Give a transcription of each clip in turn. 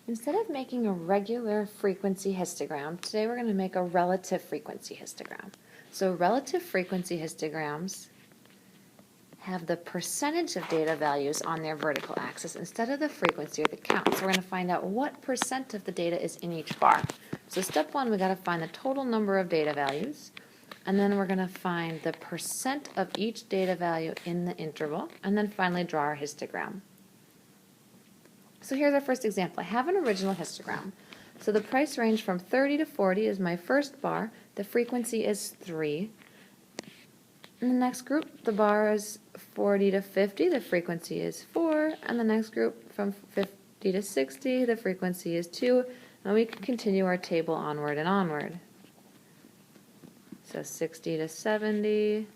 Instead of making a regular frequency histogram, today we're going to make a relative frequency histogram. So relative frequency histograms have the percentage of data values on their vertical axis instead of the frequency or the count. So we're going to find out what percent of the data is in each bar. So step one, we've got to find the total number of data values, and then we're going to find the percent of each data value in the interval, and then finally draw our histogram. So here's our first example. I have an original histogram. So the price range from 30 to 40 is my first bar. The frequency is 3. In the next group, the bar is 40 to 50. The frequency is 4. And the next group, from 50 to 60, the frequency is 2. And we can continue our table onward and onward. So 60 to 70.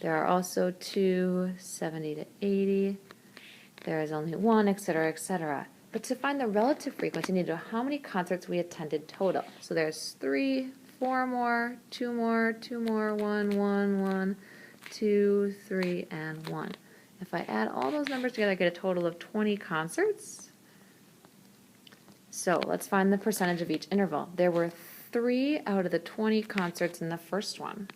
There are also 2, 70 to 80. There is only 1, etc., etc. But to find the relative frequency, we need to know how many concerts we attended total. So there's 3, 4 more, 2 more, 2 more, 1, 1, 1, 2, 3, and 1. If I add all those numbers together, I get a total of 20 concerts. So let's find the percentage of each interval. There were 3 out of the 20 concerts in the first one.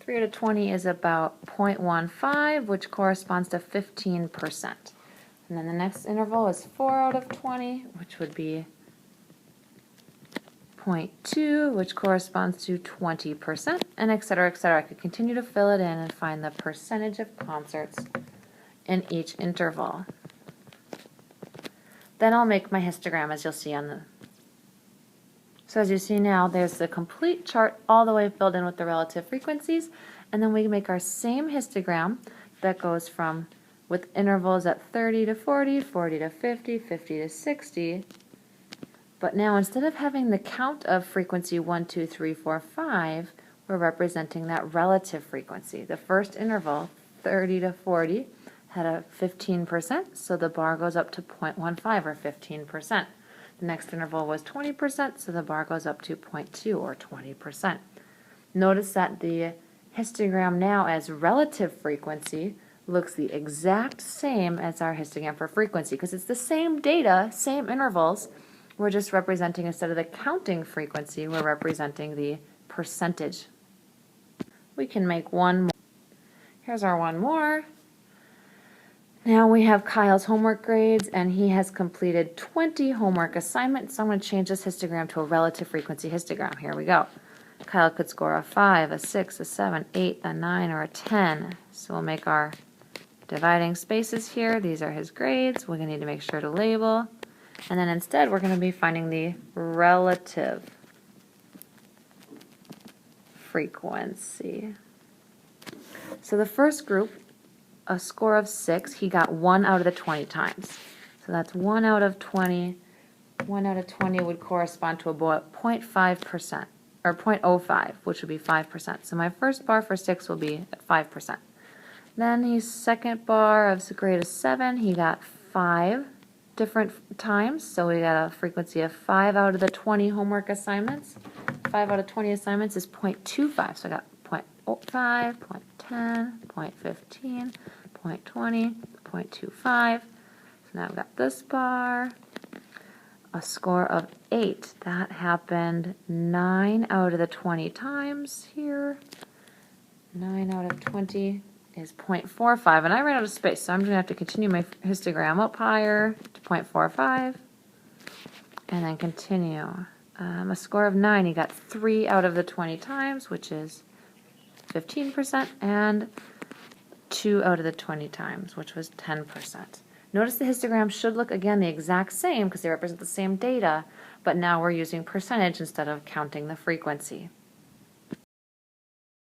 3 out of 20 is about 0.15, which corresponds to 15%. And then the next interval is 4 out of 20, which would be 0.2, which corresponds to 20%, and etc., etc. I could continue to fill it in and find the percentage of concerts in each interval. Then I'll make my histogram, as you'll see on the... So as you see now, there's the complete chart all the way filled in with the relative frequencies, and then we make our same histogram that goes from with intervals at 30 to 40, 40 to 50, 50 to 60. But now instead of having the count of frequency 1, 2, 3, 4, 5, we're representing that relative frequency. The first interval, 30 to 40, had a 15%, so the bar goes up to 0.15 or 15%. The next interval was 20%, so the bar goes up to 0.2 or 20%. Notice that the histogram now as relative frequency looks the exact same as our histogram for frequency because it's the same data, same intervals. We're just representing, instead of the counting frequency, we're representing the percentage. We can make one more. Here's our one more. Now we have Kyle's homework grades, and he has completed 20 homework assignments. So I'm going to change this histogram to a relative frequency histogram. Here we go. Kyle could score a 5, a 6, a 7, 8, a 9, or a 10. So we'll make our dividing spaces here. These are his grades. We're going to need to make sure to label. And then instead we're going to be finding the relative frequency. So the first group, a score of 6, he got 1 out of the 20 times. So that's 1 out of 20. 1 out of 20 would correspond to about 0.5%, or 0.05, which would be 5%. So my first bar for 6 will be at 5%. Then his second bar of grade of 7, he got 5 different times. So we got a frequency of 5 out of the 20 homework assignments. 5 out of 20 assignments is 0.25. So I got 0.05, 0.10, 0.15, 0.20, 0.25. So now I've got this bar. A score of 8. That happened 9 out of the 20 times here. 9 out of 20 is 0.45. And I ran out of space, so I'm going to have to continue my histogram up higher to 0.45. And then continue. A score of 9, he got 3 out of the 20 times, which is 15%, and 2 out of the 20 times, which was 10%. Notice the histogram should look, again, the exact same because they represent the same data, but now we're using percentage instead of counting the frequency.